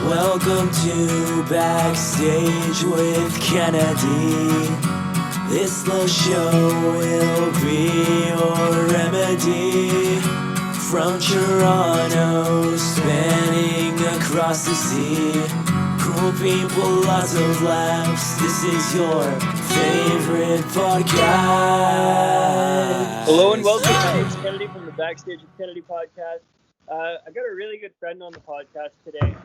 Welcome to Backstage with Kennedy. This little show will be your remedy. From Toronto, spanning across the sea. Cool people, lots of laughs. This is your favorite podcast. Hello and welcome. It's Kennedy from the Backstage with Kennedy podcast. I got a really good friend on the podcast today.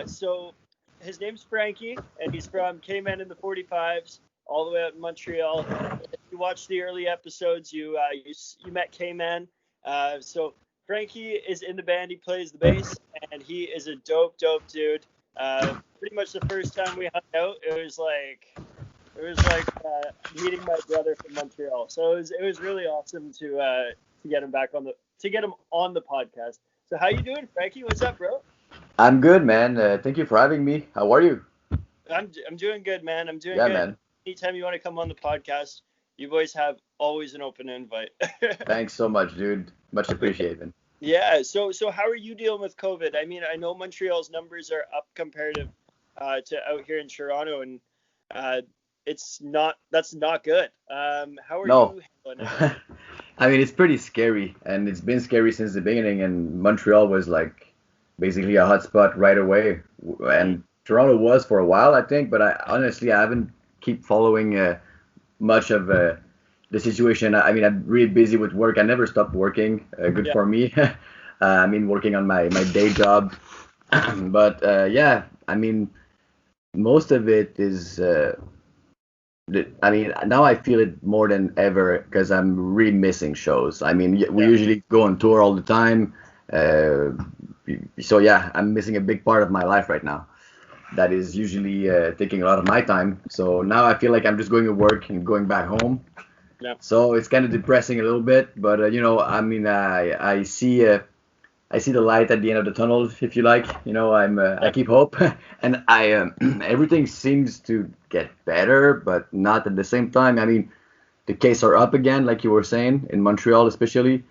So his name's Frankie, and he's from K-Man in the 45's, all the way out in Montreal. If you watched the early episodes, you met KMan. So Frankie is in the band. He plays the bass, and he is a dope dude. Pretty much the first time we hung out, it was like meeting my brother from Montreal. So it was really awesome to get him on the podcast. So how you doing, Frankie? What's up, bro? I'm good, man. Thank you for having me. How are you? I'm doing good, man. I'm doing good. Man. Anytime you want to come on the podcast, you boys have always an open invite. Thanks so much, dude. Much appreciated. Yeah. So how are you dealing with COVID? I mean, I know Montreal's numbers are up comparative to out here in Toronto, and that's not good. How are you handling it? I mean, it's pretty scary, and it's been scary since the beginning. And Montreal was like basically a hotspot right away, and Toronto was for a while, I think. But I haven't keep following much of the situation. I mean, I'm really busy with work. I never stopped working. Good for me. I mean, working on my day job. But yeah, I mean, most of it is. I mean, now I feel it more than ever because I'm really missing shows. I mean, we usually go on tour all the time. So yeah, I'm missing a big part of my life right now. That is usually taking a lot of my time. So now I feel like I'm just going to work and going back home. Yeah. So it's kind of depressing a little bit, but I mean, I see the light at the end of the tunnel, if you like. I keep hope, and everything seems to get better, but not at the same time. I mean, the cases are up again, like you were saying, in Montreal especially.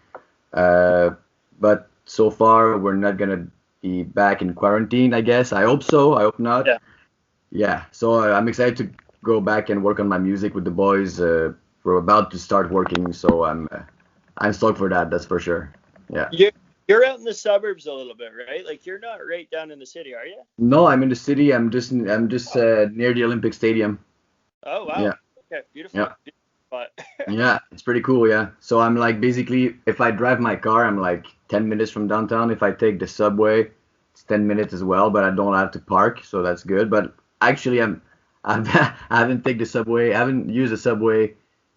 But so far, we're not gonna be back in quarantine, I guess. I hope so. I hope not. Yeah. So I'm excited to go back and work on my music with the boys. We're about to start working, so I'm stoked for that. That's for sure. Yeah. You're out in the suburbs a little bit, right? Like you're not right down in the city, are you? No, I'm in the city. I'm just near the Olympic Stadium. Oh wow. Yeah. Okay, beautiful. Yeah. Beautiful spot. Yeah, it's pretty cool. Yeah. So I'm like basically, if I drive my car, I'm like 10 minutes from downtown. If I take the subway, it's 10 minutes as well, but I don't have to park, so that's good. But actually, I haven't taken the subway. I haven't used the subway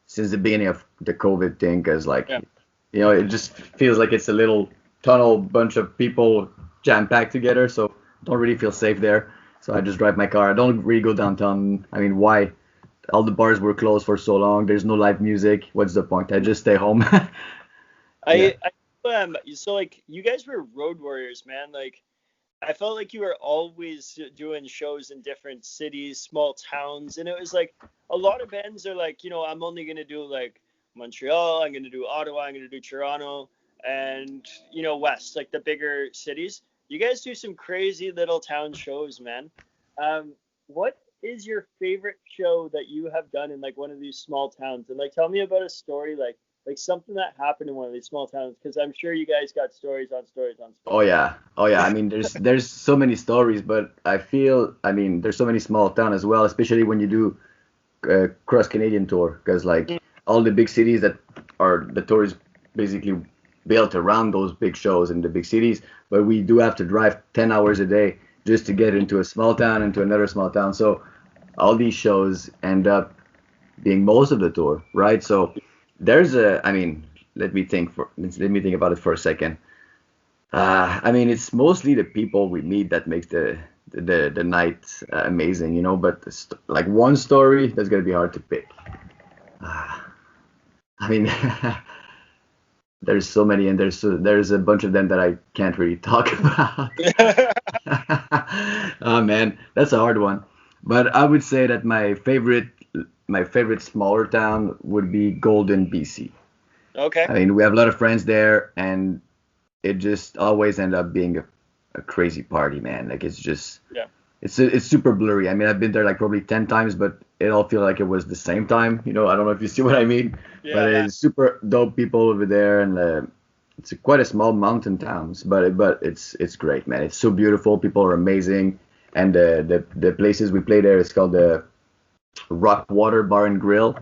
since the beginning of the COVID thing, because it just feels like it's a little tunnel, bunch of people jam packed together, so don't really feel safe there. So I just drive my car. I don't really go downtown. I mean, why? All the bars were closed for so long. There's no live music. What's the point? I just stay home. So like you guys were road warriors, man. Like I felt like you were always doing shows in different cities, small towns, and it was like a lot of bands are like, I'm only gonna do like Montreal, I'm gonna do Ottawa, I'm gonna do Toronto, and West, like the bigger cities. You guys do some crazy little town shows, man. What is your favorite show that you have done in like one of these small towns? And like tell me about a story like something that happened in one of these small towns, because I'm sure you guys got stories on stories on stories. Oh yeah. I mean, there's so many stories, but I mean, there's so many small towns as well, especially when you do cross Canadian tour, because like all the big cities that are the tour is basically built around those big shows in the big cities, but we do have to drive 10 hours a day just to get into a small town, into another small town. So all these shows end up being most of the tour, right? So there's let me think about it for a second. I mean, it's mostly the people we meet that makes the night amazing, but like one story, that's gonna be hard to pick. I mean, there's so many, and there's a bunch of them that I can't really talk about. Oh man, that's a hard one. But I would say that my favorite smaller town would be Golden, BC. Okay. I mean, we have a lot of friends there, and it just always end up being a crazy party, man. Like it's just Yeah. it's super blurry. I mean, I've been there like probably 10 times, but it all feels like it was the same time. You know, I don't know if you see what I mean, but Yeah. it's super dope people over there, and it's quite a small mountain towns, but it's great, man. It's so beautiful. People are amazing, and the places we play there is called the Rock Water Bar and Grill,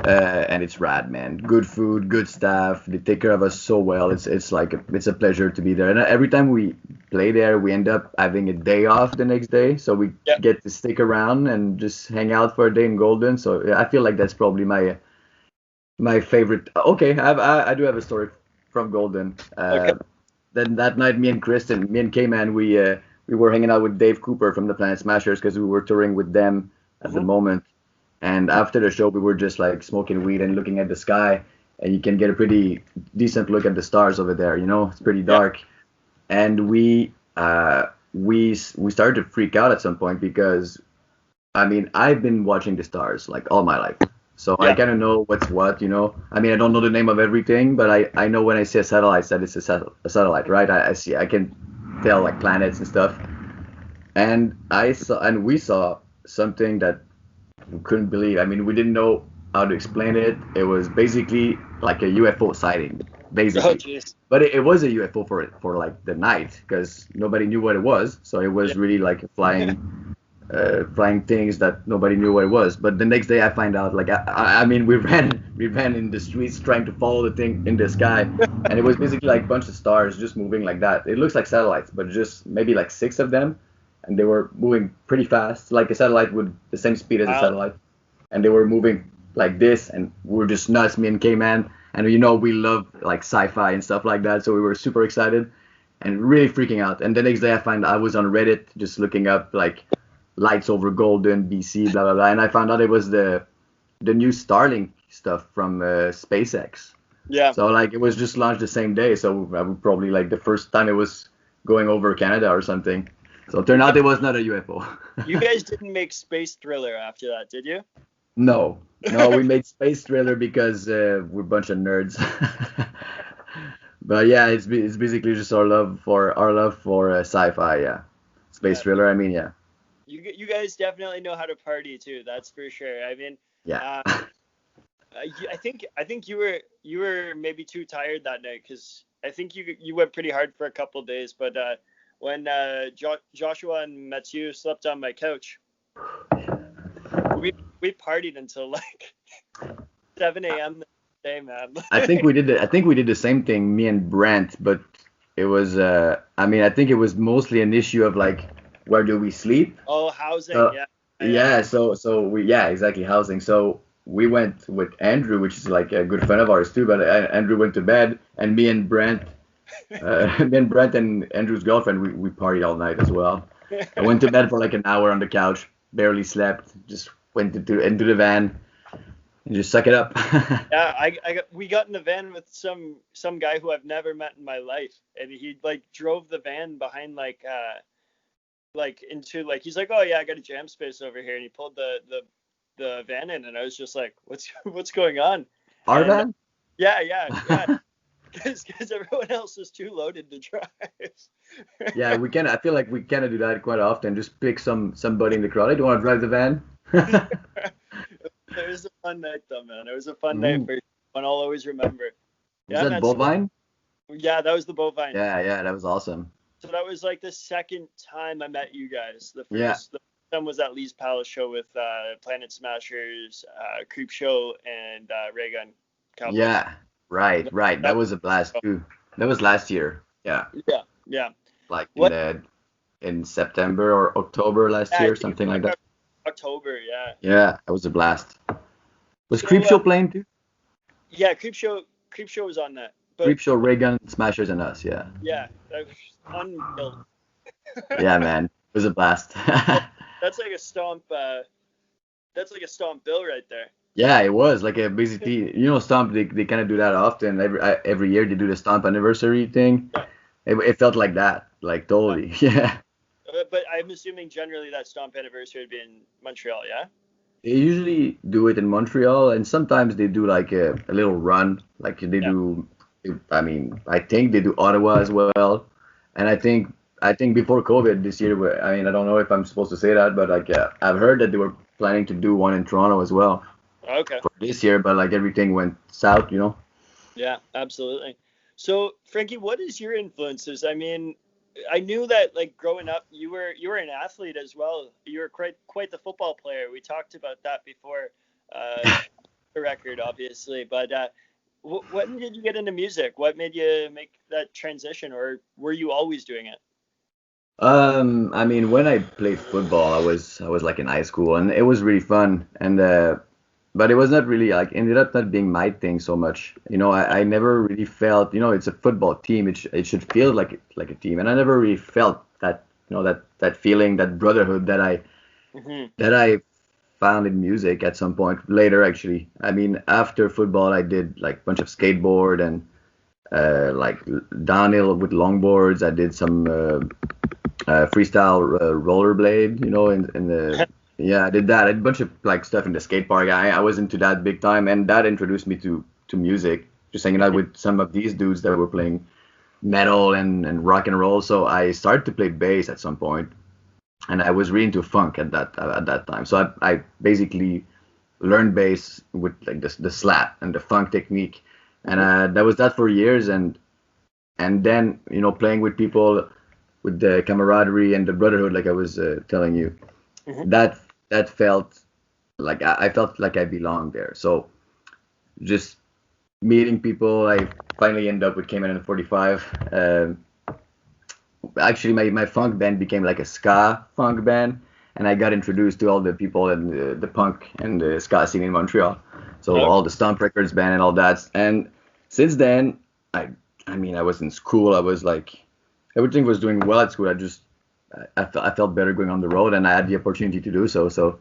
and it's rad, man. Good food, good staff. They take care of us so well. It's like it's a pleasure to be there. And every time we play there, we end up having a day off the next day, so we Yep. get to stick around and just hang out for a day in Golden. So yeah, I feel like that's probably my favorite. Okay, I do have a story from Golden. Okay. Then that night, me and K-Man, we were hanging out with Dave Cooper from the Planet Smashers because we were touring with them at the moment. And after the show, we were just like smoking weed and looking at the sky, and you can get a pretty decent look at the stars over there. You know, it's pretty dark, and we started to freak out at some point because, I mean, I've been watching the stars like all my life, so I kind of know what's what. You know, I mean, I don't know the name of everything, but I know when I see a satellite that it's a satellite, right? I can tell like planets and stuff, and we saw something that we couldn't believe. I mean, we didn't know how to explain it. It was basically like a UFO sighting, basically. Oh, jeez. But it was a UFO for like the night because nobody knew what it was. So it was really like flying things that nobody knew what it was. But the next day I find out, like, I mean, we ran in the streets trying to follow the thing in the sky, and it was basically like a bunch of stars just moving like that. It looks like satellites, but just maybe like 6 of them, and they were moving pretty fast, like a satellite with the same speed as a satellite, and they were moving like this, and we were just nuts, me and K-Man, and you know we love like sci-fi and stuff like that, so we were super excited and really freaking out. And the next day I was on Reddit just looking up like lights over Golden, BC, blah blah blah, and I found out it was the new Starlink stuff from SpaceX. Yeah. So like it was just launched the same day, so I would probably like the first time it was going over Canada or something. So it turned out it was not a UFO. You guys didn't make Space Thriller after that, did you? No, we made Space Thriller because we're a bunch of nerds. But yeah, it's basically just our love for sci-fi. Yeah, Space Thriller. I mean, yeah. You guys definitely know how to party too. That's for sure. I mean, Yeah. I think you were maybe too tired that night because I think you went pretty hard for a couple days. But when Joshua and Mathieu slept on my couch, we partied until like 7 a.m. the next day, man. I think we did the same thing, me and Brent, but it was I mean, I think it was mostly an issue of like where do we sleep? Oh, housing, yeah. Yeah, so exactly, housing. So we went with Andrew, which is like a good friend of ours too, but Andrew went to bed, and me and Brent and Andrew's girlfriend, we partied all night as well. I went to bed for like an hour on the couch, barely slept, just went into the van and just suck it up. Yeah, we got in the van with some guy who I've never met in my life, and he like drove the van behind like into like, he's like, oh yeah, I got a jam space over here, and he pulled the van in, and I was just like, what's going on? Our van? Yeah. Because everyone else is too loaded to drive. Yeah, I feel like we kind of do that quite often. Just pick somebody in the crowd. Hey, do you want to drive the van? It was a fun night though, man. It was a fun night for one I'll always remember. Was that Bovine? Yeah, that was the Bovine. Yeah, that was awesome. So that was like the second time I met you guys. The first time was at Lee's Palace show with Planet Smashers, Creep Show, and Ray Gun Cowboys. Yeah, right. That was a blast too. That was last year. Yeah. Like in September or October last year, something like that. October, yeah. Yeah, that was a blast. Was Creep Show playing too? Yeah, Creep Show was on that. But, Creep Show, Ray Gun, Smashers, and us. Yeah. Yeah, that was unreal. Yeah, man, it was a blast. That's like a stomp. That's like a stomp bill right there. Yeah, it was like basically, Stomp. They kind of do that often. Every year they do the Stomp anniversary thing. Yeah. It felt like that, like totally. Yeah. But I'm assuming generally that Stomp anniversary would be in Montreal, yeah? They usually do it in Montreal, and sometimes they do like a little run, like they do. I mean, I think they do Ottawa as well, and I think I think before COVID this year, I mean, I don't know if I'm supposed to say that, but like I've heard that they were planning to do one in Toronto as well Okay. for this year, but like everything went south, you know. Yeah, absolutely. So, Frankie, what is your influences? I mean, I knew that like growing up, you were an athlete as well. You were quite the football player. We talked about that before the record, obviously. But when did you get into music? What made you make that transition, or were you always doing it? I mean, when I played football, I was like in high school, and it was really fun, and but it was not really like ended up not being my thing so much. You know, I never really felt, you know, it's a football team. It should feel like a team, and I never really felt that, you know, that feeling, that brotherhood Hmm. that I found in music at some point later. Actually, I mean, after football, I did like a bunch of skateboard and like downhill with longboards. I did some freestyle rollerblade, you know, in the yeah, I did that. I did a bunch of like stuff in the skate park. I was into that big time, and that introduced me to music. Just hanging out with some of these dudes that were playing metal and rock and roll. So I started to play bass at some point, and I was really into funk at that time. So I basically learned bass with like the slap and the funk technique, and that was that for years. And then, you know, playing with people with the camaraderie and the brotherhood, like I was telling you, Hmm. that that felt like I felt like I belonged there. So just meeting people, I finally ended up with KMan in 45. Actually, my funk band became like a ska funk band, and I got introduced to all the people in the punk and the ska scene in Montreal. So Okay. all the Stomp Records band and all that. And since then, I mean, I was in school. I was like, everything was doing well at school. I felt better going on the road, and I had the opportunity to do so. So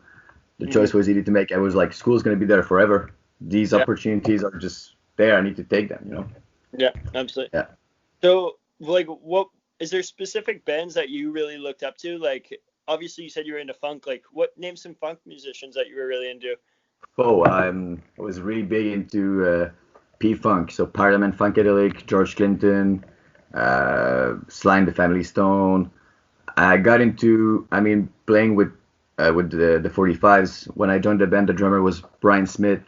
the Hmm. choice was easy to make. I was like, school's gonna be there forever. These Yeah. opportunities are just there. I need to take them. You know? Yeah. Absolutely. Yeah. So, like, what is there specific bands that you really looked up to? Like, obviously, you said you were into funk. Like, what name some funk musicians that you were really into? Oh, I was really big into P-Funk, so Parliament Funkadelic, George Clinton, Sly and the Family Stone. I got into, I mean, playing with the 45's. When I joined the band, the drummer was Brian Smith.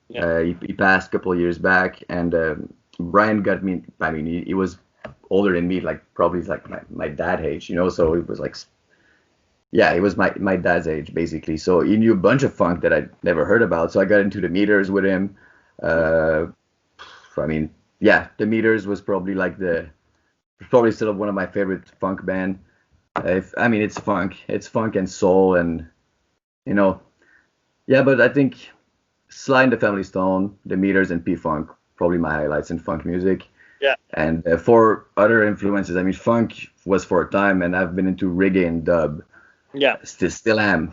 Yeah. He passed a couple of years back, and Brian got me. I mean, he was older than me, like probably like my dad age, you know. So it was like, yeah, he was my dad's age basically. So he knew a bunch of funk that I'd never heard about. So I got into the Meters with him. Uh, I mean, yeah, the Meters was probably like probably still one of my favorite funk band. If I mean, it's funk and soul, and you know, yeah. But I think Sly and the Family Stone, the Meters, and P Funk probably my highlights in funk music. Yeah. And for other influences, I mean, funk was for a time, and I've been into reggae and dub. Yeah. Still am,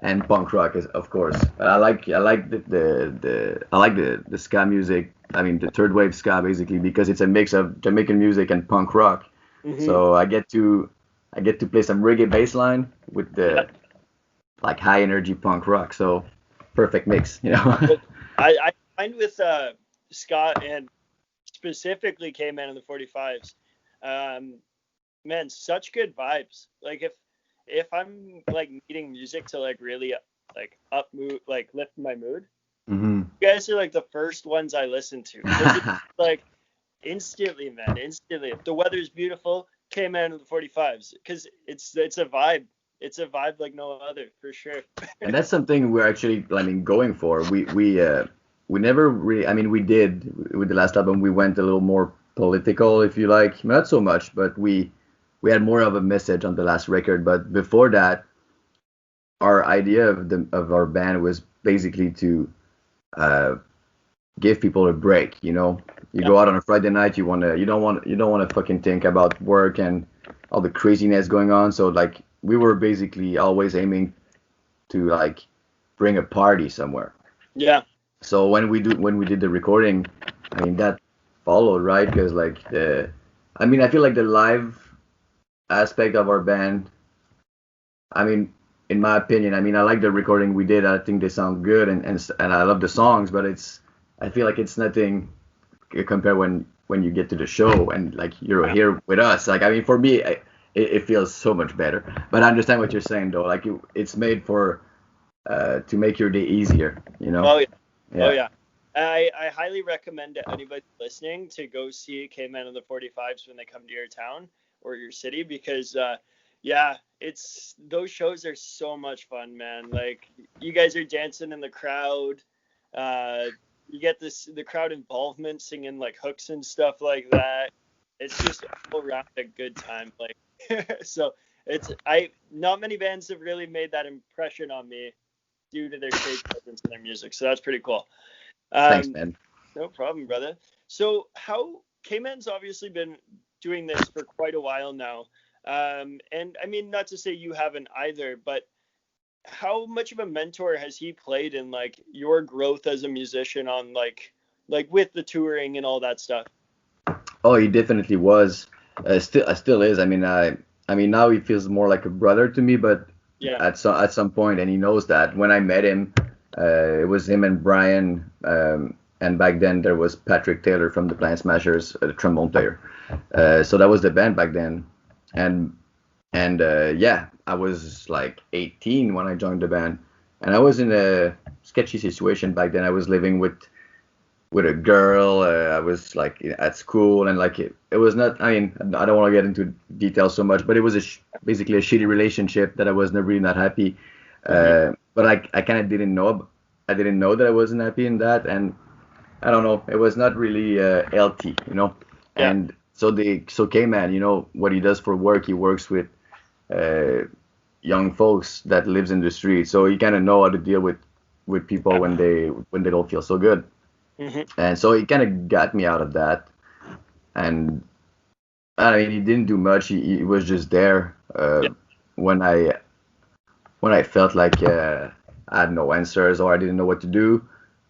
and punk rock is of course. But I like I like the ska music. I mean the third wave ska basically because it's a mix of Jamaican music and punk rock. Hmm. So I get to play some reggae bass line with Yeah. the like high energy punk rock. So perfect mix, you know. But I find with Scott and specifically K-Man and the 45's, um, man, such good vibes. Like if I'm like needing music to like really like up mood, like lift my mood, Hmm. you guys are like the first ones I listen to because it's like instantly, man, instantly. If the weather's beautiful, K-Man and the 45's because it's a vibe. It's a vibe like no other for sure. And that's something we're actually, I mean, going for. We never really, I mean, we did with the last album. We went a little more political, if you like, not so much, but we had more of a message on the last record. But before that, our idea of our band was basically to uh, give people a break. You know, you Yeah. go out on a Friday night, you don't want to fucking think about work and all the craziness going on. So like, we were basically always aiming to like bring a party somewhere. Yeah. So when we did the recording, I mean that followed, right? Because like I mean I feel like the live aspect of our band. I mean, in my opinion, I mean I like the recording we did. I think they sound good and I love the songs, but I feel like it's nothing compared when you get to the show and like you're here with us. Like I mean, for me, it feels so much better. But I understand what you're saying though. Like it's made for to make your day easier. You know? Oh yeah. Yeah. Oh yeah. I highly recommend to anybody listening to go see KMan and the 45's when they come to your town or your city, because yeah, it's those shows are so much fun, man. Like you guys are dancing in the crowd. You get the crowd involvement, singing like hooks and stuff like that. It's just all around a good time. Like so not many bands have really made that impression on me due to their stage presence and their music. So that's pretty cool. Thanks, man. No problem, brother. So how K-Man's obviously been doing this for quite a while now. And I mean, not to say you haven't either, but how much of a mentor has he played in like your growth as a musician on like with the touring and all that stuff? Oh, he definitely was. Still is. I mean, now he feels more like a brother to me, but Yeah. at some point, and he knows that. When I met him, it was him and Brian, and back then there was Patrick Taylor from the Plant Smashers, the trombone player. So that was the band back then, and yeah, I was like 18 when I joined the band, and I was in a sketchy situation back then. I was living with a girl. I was like at school, and like it was not. I mean, I don't want to get into details so much, but it was basically a shitty relationship that I was really not happy. But I kind of didn't know. I didn't know that I wasn't happy in that, and I don't know. It was not really healthy, you know. Yeah. And so K-Man, you know what he does for work. He works with young folks that lives in the street, so he kind of know how to deal with people when they don't feel so good. And so he kind of got me out of that. And I mean, he didn't do much. He was just there when I felt like I had no answers or I didn't know what to do,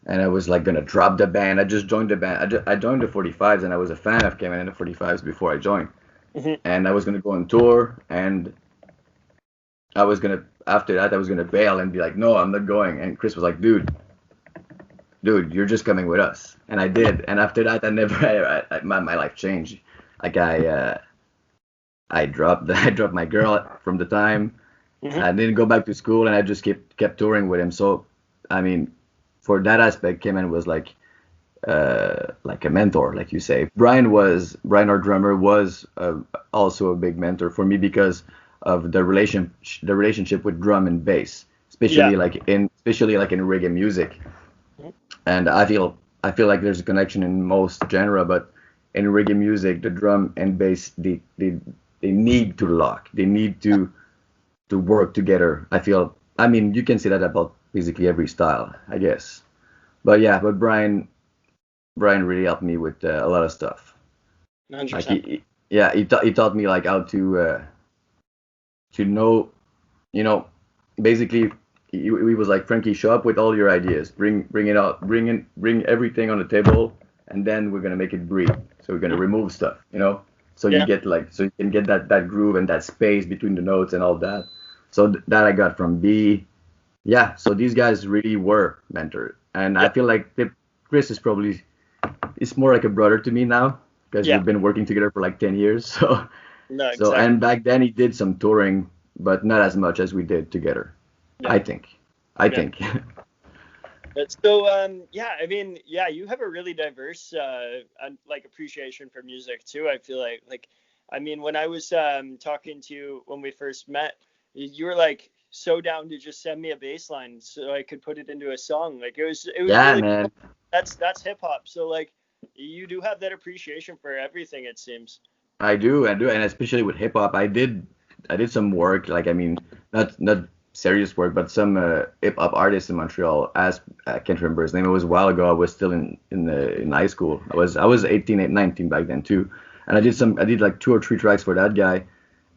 and I was like gonna drop the band. I just joined the band. I joined the 45's, and I was a fan of K-Man and the 45's before I joined. And I was gonna go on tour, and after that I was gonna bail and be like, no, I'm not going. And Chris was like, dude, you're just coming with us. And I did. And after that, my life changed. Like I dropped my girl from the time. I didn't go back to school, and I just kept touring with him. So, I mean, for that aspect, K-Man was like a mentor, like you say. Brian, our drummer, was also a big mentor for me because of the relationship with drum and bass, especially like in reggae music. And I feel like there's a connection in most genre, but in reggae music, the drum and bass they need to lock. They need to work together. I mean, you can say that about basically every style, I guess. But yeah, Brian really helped me with a lot of stuff. 100%. Like he taught me like how to know, you know, basically. He was like, Frankie, show up with all your ideas. Bring it out. Bring everything on the table, and then we're gonna make it breathe. So we're gonna remove stuff, you know. So you can get that groove and that space between the notes and all that. So that I got from B. Yeah. So these guys really were mentors, and I feel like Chris is more like a brother to me now because we've been working together for like 10 years. So No, exactly. and back then he did some touring, but not as much as we did together. I think. So I mean, you have a really diverse like appreciation for music too. I feel like I mean, when I was talking to you when we first met, you were like so down to just send me a bass line so I could put it into a song. Like it was really man. Cool. That's hip hop. So like you do have that appreciation for everything, it seems. I do, and especially with hip hop, I did some work. Like I mean, not serious work, but some hip hop artist in Montreal. I can't remember his name. It was a while ago. I was still in high school. I was 18, 19 back then too, and I did like 2 or 3 tracks for that guy,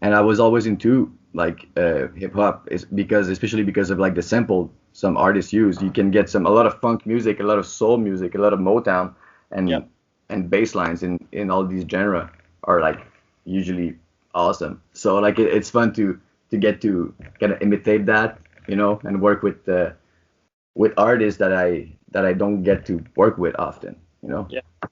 and I was always into like hip hop, especially because of like the sample some artists use. You can get a lot of funk music, a lot of soul music, a lot of Motown, and bass lines in all these genres are like usually awesome. So like it's fun to get to kind of imitate that, you know, and work with artists that I don't get to work with often, you know.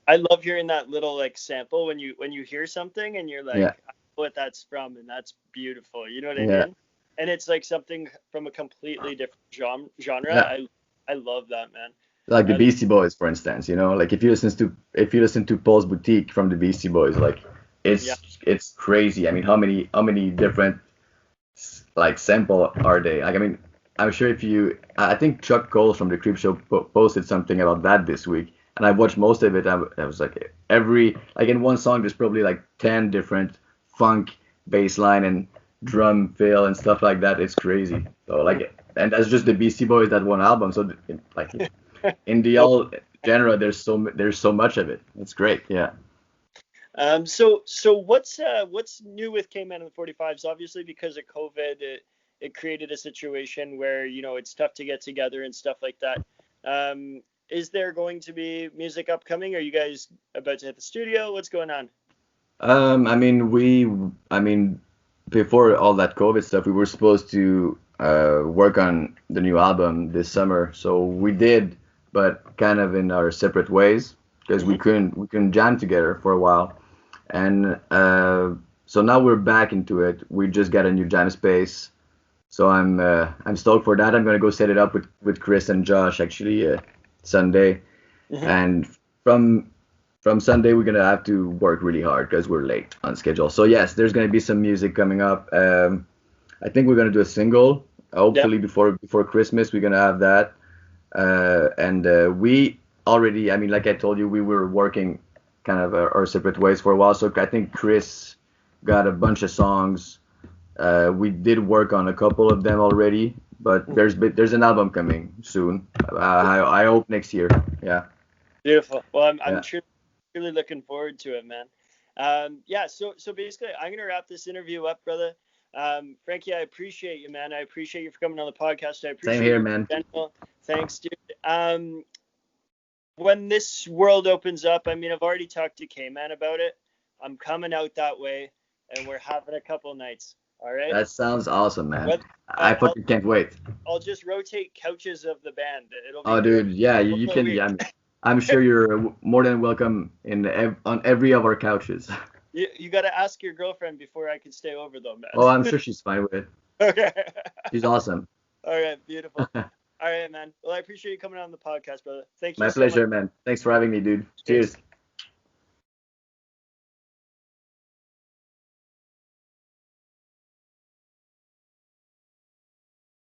I love hearing that little like sample when you hear something and you're like, Yeah. I know what that's from, and that's beautiful. You know what I Yeah. mean? And it's like something from a completely different genre. Yeah. I love that, man. Like the I, Beastie Boys, for instance, you know, like if you listen to Paul's Boutique from the Beastie Boys, like yeah, it's crazy. I mean, how many different like sample are they? Like, I mean, I'm sure if you, I think Chuck Cole from the Creep Show posted something about that this week, and I watched most of it. I was like, like in one song, there's probably like 10 different funk, bass line, and drum fill and stuff like that. It's crazy. So like, and that's just the Beastie Boys that one album. So like in the no. all genre, there's so much of it. It's great. Yeah. So what's new with K-Man and the 45s? Obviously, because of COVID, it created a situation where it's tough to get together and stuff like that. Is there going to be music upcoming? Are you guys about to hit the studio? What's going on? I mean, before all that COVID stuff, we were supposed to work on the new album this summer. So we did, but kind of in our separate ways because we Hmm. couldn't jam together for a while. And so now we're back into it. We just got a new jam space. So I'm stoked for that. I'm gonna go set it up with Chris and Josh actually Sunday. Hmm. And from from Sunday we're gonna have to work really hard because we're late on schedule. So yes, there's gonna be some music coming up. I think we're gonna do a single. Yeah. Hopefully before Christmas we're gonna have that. And we already, I mean, like I told you, we were working kind of our separate ways for a while. So I think Chris got a bunch of songs. We did work on a couple of them already, but there's an album coming soon. I hope next year. Yeah. Beautiful. Well, I'm Yeah. truly looking forward to it, man. Yeah. So basically, I'm gonna wrap this interview up, brother. Frankie, I appreciate you, man. I appreciate you for coming on the podcast. I Same appreciate here, you man. in general. Thanks, dude. When this world opens up, I mean, I've already talked to K-Man about it. I'm coming out that way, and we're having a couple nights. All right. That sounds awesome, man. What? I fucking can't wait. I'll just rotate couches of the band. It'll be Oh, great. dude, yeah, you Once a can. week. Yeah, I'm sure you're more than welcome on every of our couches. You got to ask your girlfriend before I can stay over, though, Oh, man. I'm sure she's fine with it. Okay. She's awesome. All right. Beautiful. All right, man. Well, I appreciate you coming on the podcast, brother. Thank you My so much. pleasure, man. Thanks for having me, dude. Cheers. Cheers.